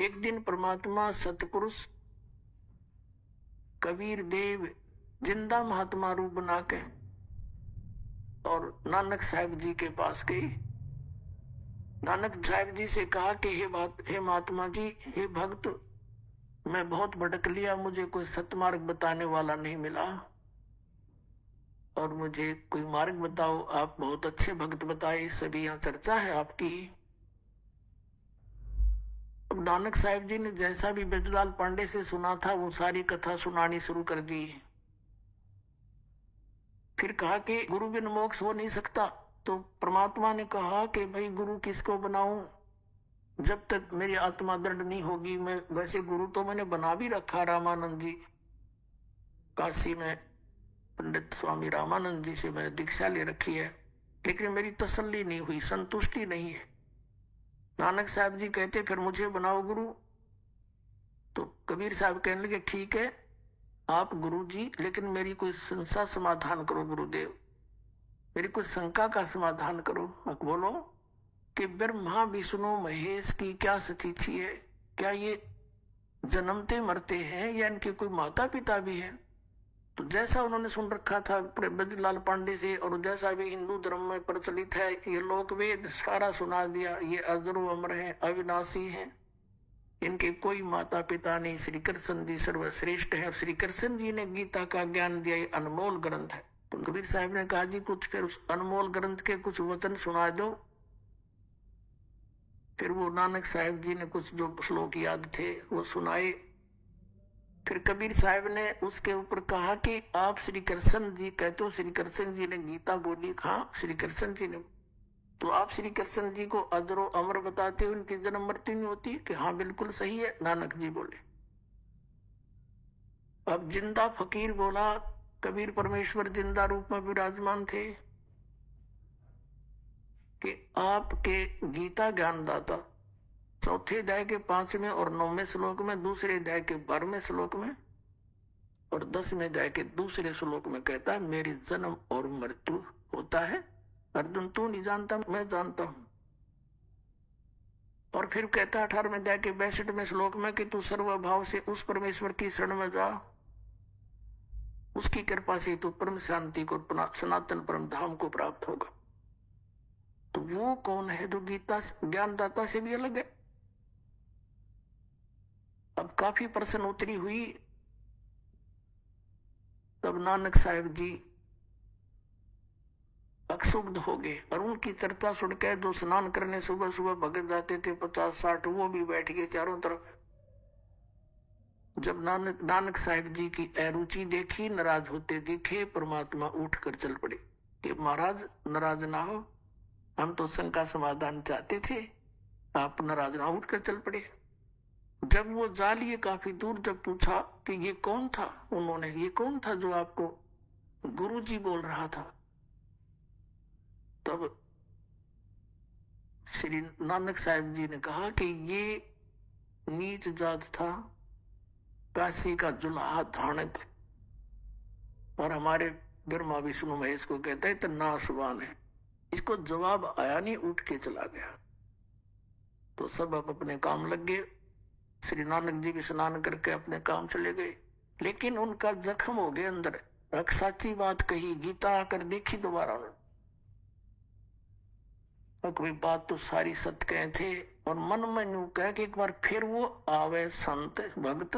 एक दिन परमात्मा सतपुरुष कबीर देव जिंदा महात्मा रूप बना के और नानक साहिब जी के पास गई। नानक साहिब जी से कहा कि हे महात्मा जी, हे भक्त, मैं बहुत भटक लिया, मुझे कोई सतमार्ग बताने वाला नहीं मिला और मुझे कोई मार्ग बताओ। आप बहुत अच्छे भक्त बताए, सभी यहाँ चर्चा है आपकी। अब नानक साहिब जी ने जैसा भी बैजूलाल पांडे से सुना था वो सारी कथा सुनानी शुरू कर दी। फिर कहा कि गुरु बिन मोक्ष हो नहीं सकता। तो परमात्मा ने कहा कि भाई गुरु किसको बनाऊं, जब तक मेरी आत्मा दृढ़ नहीं होगी। मैं वैसे गुरु तो मैंने बना भी रखा, रामानंद जी, काशी में पंडित स्वामी रामानंद जी से मैंने दीक्षा ले रखी है, लेकिन मेरी तसल्ली नहीं हुई, संतुष्टि नहीं है। नानक साहब जी कहते फिर मुझे बनाओ गुरु। तो कबीर साहब कहने लगे ठीक है आप गुरु जी, लेकिन मेरी कोई समस्या समाधान करो गुरुदेव, मेरी कोई शंका का समाधान करो। बोलो कि ब्रह्मा विष्णु महेश की क्या स्थिति है, क्या ये जन्मते मरते हैं या इनके कोई माता पिता भी हैं? तो जैसा उन्होंने सुन रखा था बैजूलाल पांडे से और जैसा भी हिंदू धर्म में प्रचलित है, ये लोक वेद सारा सुना दिया। ये अजरो अमर है, अविनाशी है, इनके कोई माता पिता नहीं, श्री कृष्ण जी सर्वश्रेष्ठ है। श्री कृष्ण जी ने गीता का ज्ञान दिया, ये अनमोल ग्रंथ है। तो कबीर साहब ने कहा जी कुछ फिर उस अनमोल ग्रंथ के कुछ वचन सुना दो। फिर वो नानक साहिब जी ने कुछ जो श्लोक याद थे वो सुनाए। फिर कबीर साहब ने उसके ऊपर कहा कि आप श्री कृष्ण जी कहते हो, श्री कृष्ण जी ने गीता बोली। हाँ श्री कृष्ण जी ने, तो आप श्री कृष्ण जी को अजरो अमर बताते हो, उनकी जन्म मृत्यु नहीं होती? कि हाँ बिल्कुल सही है, नानक जी बोले। अब जिंदा फकीर बोला, कबीर परमेश्वर जिंदा रूप में विराजमान थे कि आपके गीता ज्ञानदाता चौथे अध्याय के 5वें और 9वें श्लोक में, दूसरे अध्याय के 12वें श्लोक में और 10वें अध्याय के दूसरे श्लोक में कहता है मेरी जन्म और मृत्यु होता है। अर्जुन तू नहीं जानता, मैं जानता हूं। और फिर कहता है 18वें अध्याय के 62वें श्लोक में कि तू सर्वभाव से उस परमेश्वर की शरण में जा, उसकी कृपा से तू परम शांति को, सनातन परम धाम को प्राप्त होगा। तो वो कौन है जो गीता ज्ञानदाता से भी अलग है? अब काफी प्रश्न उत्तरी हुई। तब नानक साहिब जी अक्षुब्ध हो गए और उनकी चर्चा सुनकर जो स्नान करने सुबह सुबह भगत जाते थे 50-60, वो भी बैठ गए चारों तरफ। जब नानक साहिब जी की अरुचि देखी, नाराज होते दिखे, परमात्मा उठकर चल पड़े कि महाराज नाराज ना हो, हम तो शंका समाधान चाहते थे, आप नाराज ना, उठकर चल पड़े। जब वो जा लिए काफी दूर, जब पूछा कि ये कौन था, उन्होंने ये कौन था जो आपको गुरुजी बोल रहा था, तब श्री नानक साहिब जी ने कहा कि ये नीच जात था, काशी का जुलाहा धानक, और हमारे ब्रह्मा विष्णु महेश को कहता है तो नासवान है। इसको जवाब आया नहीं, उठ के चला गया। तो सब अब अपने काम लग गए। श्री नानक जी भी स्नान करके अपने काम चले गए, लेकिन उनका जख्म हो गया अंदर। एक सच्ची बात कही, गीता आकर देखी दोबारा, कोई बात तो सारी सत्य कहे थे, और मन में यूं कह कि एक बार फिर वो आवे संत भक्त,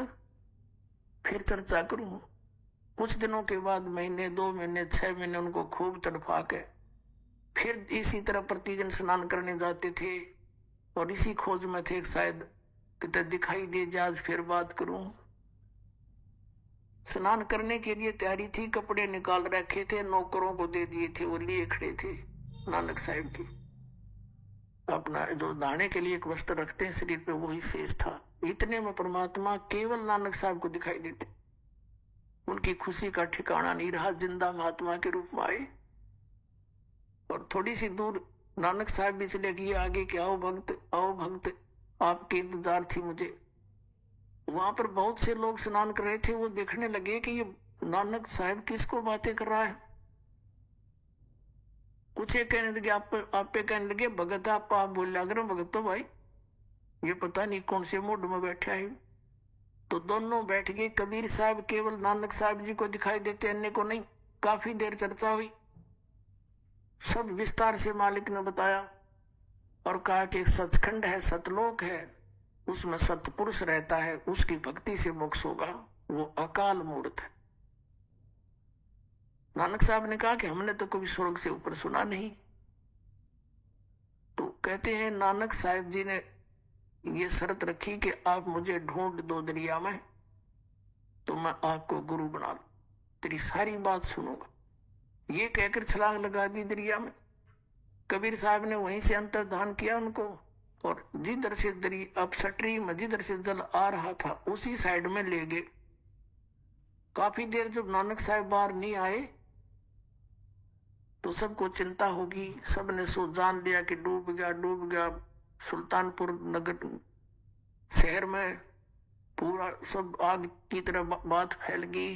फिर चर्चा करूं। कुछ दिनों के बाद, महीने 2 महीने 6 महीने उनको खूब तड़फा के फिर इसी तरह प्रतिदिन स्नान करने जाते थे और इसी खोज में थे शायद कितने दिखाई दे जाए, आज फिर बात करूं। स्नान करने के लिए तैयारी थी, कपड़े निकाल रखे थे, नौकरों को दे दिए थे, वो लिए खड़े थे। नानक साहिब की अपना जो नहाने के लिए एक वस्त्र रखते हैं शरीर पे, वही शेष था। इतने में परमात्मा केवल नानक साहब को दिखाई देते। उनकी खुशी का ठिकाना नहीं रहा, जिंदा महात्मा के रूप में आए और थोड़ी सी दूर नानक साहब भी चले गए आगे कि आओ भक्त, आओ भक्त, आपके इंतजार थी मुझे। वहां पर बहुत से लोग स्नान कर रहे थे, वो देखने लगे कि ये नानक साहब किसको बातें कर रहा है। कुछ कहने लगे आप पे कहने लगे भगत आप बोल अगर भगत तो भाई ये पता नहीं कौन से मूड में बैठा है। तो दोनों बैठ गए। कबीर साहब केवल नानक साहब जी को दिखाई देते, अन्य को नहीं। काफी देर चर्चा हुई, सब विस्तार से मालिक ने बताया और कहा कि सचखंड है, सतलोक है, उसमें सतपुरुष रहता है, उसकी भक्ति से मोक्ष होगा, वो अकाल मूर्त है। नानक साहब ने कहा कि हमने तो कभी स्वर्ग से ऊपर सुना नहीं। तो कहते हैं नानक साहब जी ने ये शर्त रखी कि आप मुझे ढूंढ दो दरिया में, तो मैं आपको गुरु बना लूं, तेरी सारी बात सुनूंगा। ये कहकर छलांग लगा दी दरिया में। कबीर साहब ने वहीं से अंतर्धान किया उनको, और जिधर से अपसटरी में जिधर से जल आ रहा था उसी साइड में ले गए। काफी देर जब नानक साहब बाहर नहीं आए तो सबको चिंता होगी, सबने सो जान लिया कि डूब गया। सुल्तानपुर नगर शहर में पूरा सब आग की तरह बात फैल गई।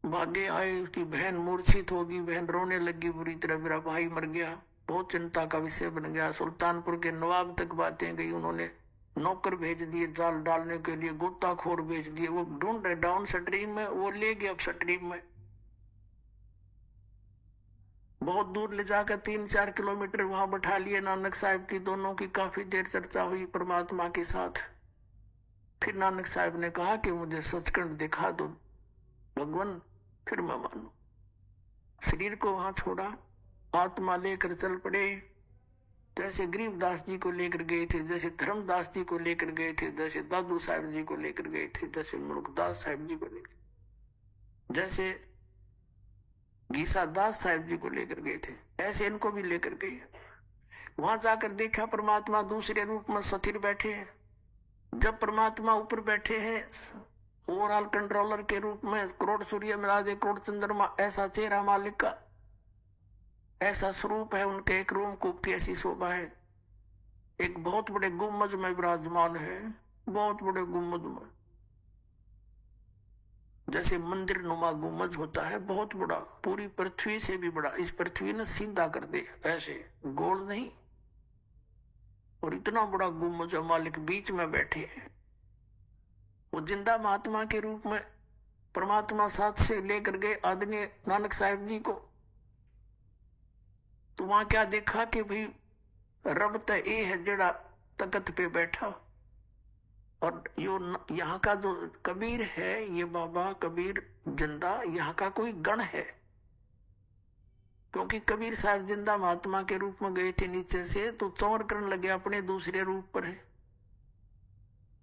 भागे आए, उसकी बहन मूर्छित होगी, बहन रोने लगी बुरी तरह, मेरा भाई मर गया। बहुत चिंता का विषय बन गया। सुल्तानपुर के नवाब तक बातें गई, उन्होंने नौकर भेज दिए जाल डालने के लिए, गोताखोर भेज दिए, वो ढूंढ रहे डाउन स्ट्रीम में, वो ले गए अप स्ट्रीम में। बहुत दूर ले जाकर 3-4 किलोमीटर वहां बैठा लिए नानक साहब की। दोनों की काफी देर चर्चा हुई परमात्मा के साथ। फिर नानक साहब ने कहा कि मुझे सचखंड दिखा दो भगवान, फिर मैं मानू। शरीर को वहां छोड़ा, आत्मा लेकर चल पड़े। जैसे गरीबदास जी को लेकर गए थे, जैसे धर्मदास जी को लेकर गए थे, जैसे दादू साहब जी को लेकर गए थे, जैसे मुल्कदास साहब जी को लेकर, जैसे गीसा दास साहब जी को लेकर गए थे, ऐसे इनको भी लेकर गए। वहां जाकर देखा परमात्मा दूसरे रूप में सथिर बैठे हैं। जब परमात्मा ऊपर बैठे हैं ओवरऑल कंट्रोलर के रूप में, करोड़ सूर्य मिला दे करोड़ चंद्रमा, ऐसा चेहरा मालिक का, ऐसा स्वरूप है उनके। एक रोमकूप की ऐसी शोभा है। एक बहुत बड़े गुम्बद में विराजमान है, बहुत बड़े गुम्बद में, जैसे मंदिर नुमा गुम्बद होता है, बहुत बड़ा, पूरी पृथ्वी से भी बड़ा। इस पृथ्वी ने सीधा कर दे, ऐसे गोल नहीं। और इतना बड़ा गुम्बद मालिक बीच में बैठे हैं। वो जिंदा महात्मा के रूप में परमात्मा साथ से लेकर गए आदरणीय नानक साहब जी को। तो वहां क्या देखा कि भाई रब तो ये है जड़ा तकत पे बैठा, और यो यहाँ का जो कबीर है, ये बाबा कबीर जिंदा यहाँ का कोई गण है। क्योंकि कबीर साहब जिंदा महात्मा के रूप में गए थे नीचे से, तो चौर करने लगे अपने दूसरे रूप पर है।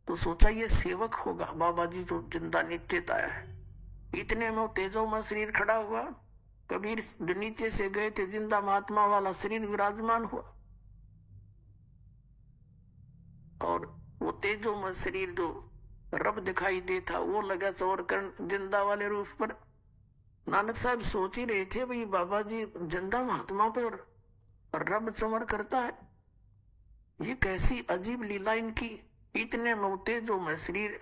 तो सोचा ये सेवक होगा बाबा जी जो जिंदा निश्चित आया है। इतने में तेजो में शरीर खड़ा हुआ। कबीर नीचे से गए थे, जिंदा महात्मा वाला शरीर विराजमान हुआ, और वो तेजो में शरीर जो रब दिखाई देता वो लगा चौर करण जिंदा वाले रूप पर। नानक साहब सोच ही रहे थे भाई बाबा जी जिंदा महात्मा पर रब चमर करता है, ये कैसी अजीब लीला इनकी। इतने में तेजो में शरीर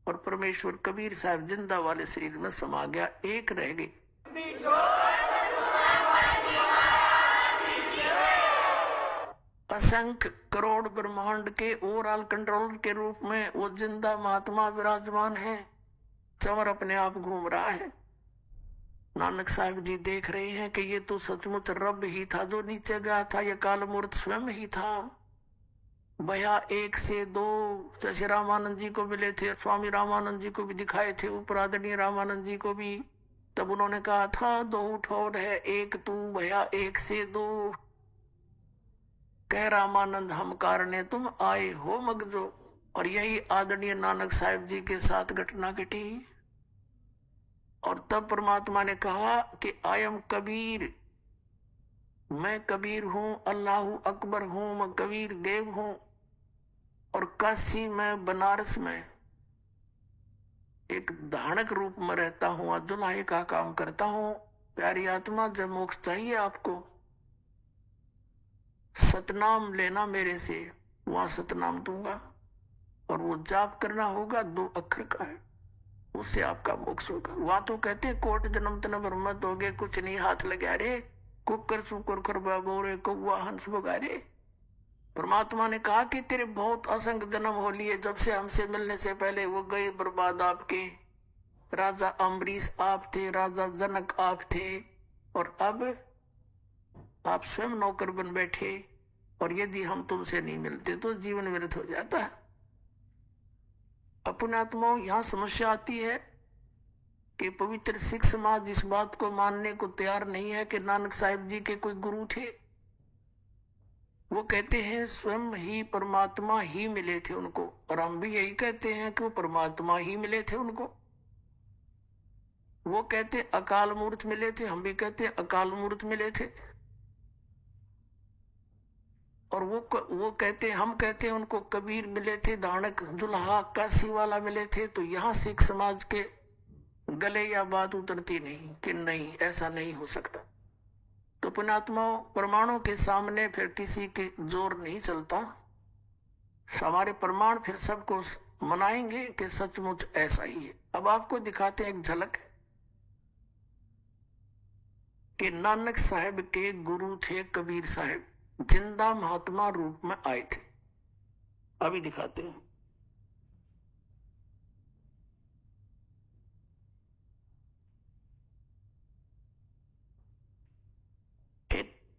और परमेश्वर कबीर साहब जिंदा वाले शरीर में समा गया, एक रह गई। असंख्य करोड़ ब्रह्मांड के ओवरऑल कंट्रोलर के रूप में वो जिंदा महात्मा विराजमान है, चंवर अपने आप घूम रहा है। नानक साहब जी देख रहे हैं कि ये तो सचमुच रब ही था जो नीचे गया था, ये काल मूर्त स्वयं ही था। भया 1 से 2 जैसे रामानंद जी को मिले थे, स्वामी रामानंद जी को भी दिखाए थे, ऊपर आदरणीय रामानंद जी को भी। तब उन्होंने कहा था 2 ठोर है 1 तू, भया 1 से 2। कह रामानंद हम कारणे तुम आए हो मगजो। और यही आदरणीय नानक साहब जी के साथ घटना घटी। और तब परमात्मा ने कहा कि आई एम कबीर, मैं कबीर हूं, अल्लाह अकबर हूं, मैं कबीर देव हूं। और काशी में बनारस में एक धानक रूप में रहता हूं, अब्दुल्लाही का काम करता हूं। प्यारी आत्मा जब मोक्ष चाहिए आपको, सतनाम लेना मेरे से, वहां सतनाम दूंगा। और वो जाप करना होगा 2 अक्षर का है, उससे आपका मोक्ष होगा। वहां तो कहते कोट जन्म तन ब्रह्मत हो गए, कुछ नहीं हाथ लगा रे, कुकर सुकर खरबा बोरे कौआ हंस बगारे। परमात्मा ने कहा कि तेरे बहुत असंख्य जन्म हो लिए, जब से हमसे मिलने से पहले वो गए बर्बाद आपके। राजा अम्बरीश आप थे, राजा जनक आप थे, और अब आप स्वयं नौकर बन बैठे, और यदि हम तुमसे नहीं मिलते तो जीवन व्यर्थ हो जाता है। अपने आत्माओं, यहां समस्या आती है कि पवित्र सिख समाज इस बात को मानने को तैयार नहीं है कि नानक साहिब जी के कोई गुरु थे। वो कहते हैं स्वयं ही परमात्मा ही मिले थे उनको, और हम भी यही कहते हैं कि वो परमात्मा ही मिले थे उनको। वो कहते अकाल मूर्त मिले थे, हम भी कहते अकाल मूर्त मिले थे। और वो कहते, हम कहते हैं उनको कबीर मिले थे, दानक दुल्हा काशी वाला मिले थे। तो यहाँ सिख समाज के गले या बात उतरती नहीं कि नहीं, ऐसा नहीं हो सकता। तो पुण्यात्माओं, प्रमाणों के सामने फिर किसी के जोर नहीं चलता। हमारे प्रमाण फिर सबको मनाएंगे कि सचमुच ऐसा ही है। अब आपको दिखाते हैं एक झलक कि नानक साहब के गुरु थे कबीर साहब, जिंदा महात्मा रूप में आए थे। अभी दिखाते हैं।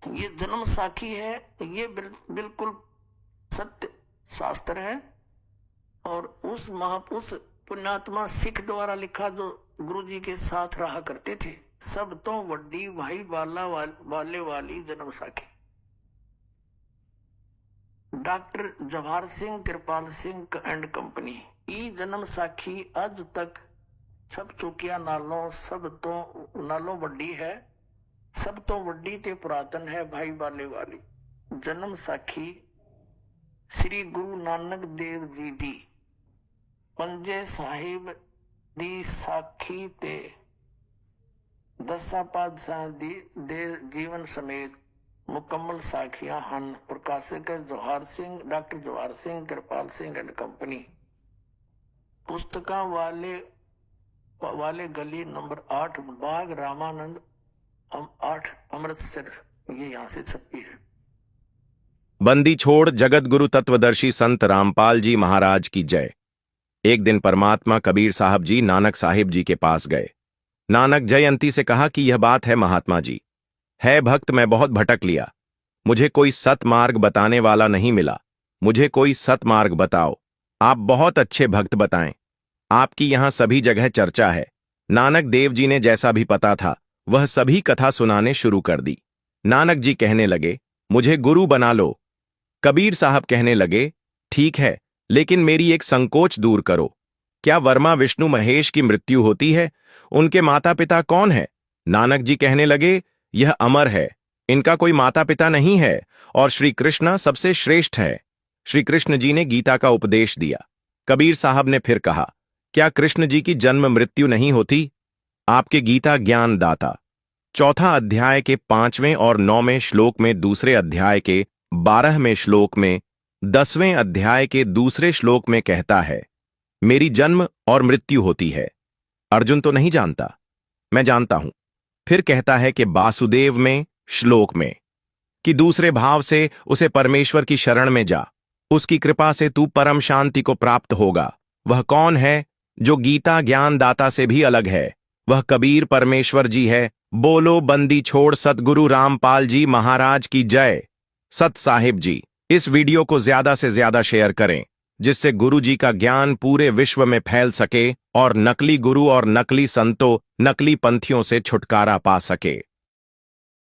ये जन्म साखी है, ये बिल्कुल सत्य शास्त्र है। और उस पुण्यात्मा सिख द्वारा लिखा जो गुरु जी के साथ रहा करते थे, सब तो वड्डी भाई बाला वाले वाली जन्म साखी। Doctor Jawahar Singh Kirpal Singh and company ई जन्म साखी अज तक सब चुकिया नालों वड्डी है, सब तो वड्डी ते पुरातन है भाई बाले वाली जन्म साखी। श्री गुरु नानक देव जी दी पंजे साहिब दी साखी ते दसा पातशाह दी दे जीवन समेत मुकम्मल साखियां हन। प्रकाशक Jawahar Singh, doctor Jawahar Singh Kirpal Singh and company. पुस्तकां वाले गली नंबर 8 बाग रामानंद 8 अमृतसर, ये यहाँ से छपी है। बंदी छोड़ जगत गुरु तत्वदर्शी संत रामपाल जी महाराज की जय। एक दिन परमात्मा कबीर साहब जी नानक साहिब जी के पास गए। नानक जयंती से कहा कि यह बात है महात्मा जी, है भक्त मैं बहुत भटक लिया, मुझे कोई सतमार्ग बताने वाला नहीं मिला, मुझे कोई सतमार्ग बताओ, आप बहुत अच्छे भक्त बताएं, आपकी यहां सभी जगह चर्चा है। नानक देव जी ने जैसा भी पता था वह सभी कथा सुनाने शुरू कर दी। नानक जी कहने लगे, मुझे गुरु बना लो। कबीर साहब कहने लगे, ठीक है, लेकिन मेरी एक संकोच दूर करो। क्या वर्मा विष्णु महेश की मृत्यु होती है? उनके माता पिता कौन है? नानक जी कहने लगे, यह अमर है, इनका कोई माता पिता नहीं है, और श्री कृष्ण सबसे श्रेष्ठ है। श्री कृष्ण जी ने गीता का उपदेश दिया। कबीर साहब ने फिर कहा, क्या कृष्ण जी की जन्म मृत्यु नहीं होती? आपके गीता ज्ञान दाता 4 अध्याय के 5वें और 9वें श्लोक में, दूसरे अध्याय के 12वें श्लोक में, 10वें अध्याय के दूसरे श्लोक में कहता है, मेरी जन्म और मृत्यु होती है। अर्जुन तो नहीं जानता, मैं जानता हूं। फिर कहता है कि वासुदेव में श्लोक में कि दूसरे भाव से उसे परमेश्वर की शरण में जा, उसकी कृपा से तू परम शांति को प्राप्त होगा। वह कौन है जो गीता ज्ञान दाता से भी अलग है? वह कबीर परमेश्वर जी है। बोलो बंदी छोड़ सतगुरु रामपाल जी महाराज की जय। सत साहिब जी, इस वीडियो को ज्यादा से ज्यादा शेयर करें, जिससे गुरु जी का ज्ञान पूरे विश्व में फैल सके और नकली गुरु और नकली संतों, नकली पंथियों से छुटकारा पा सके।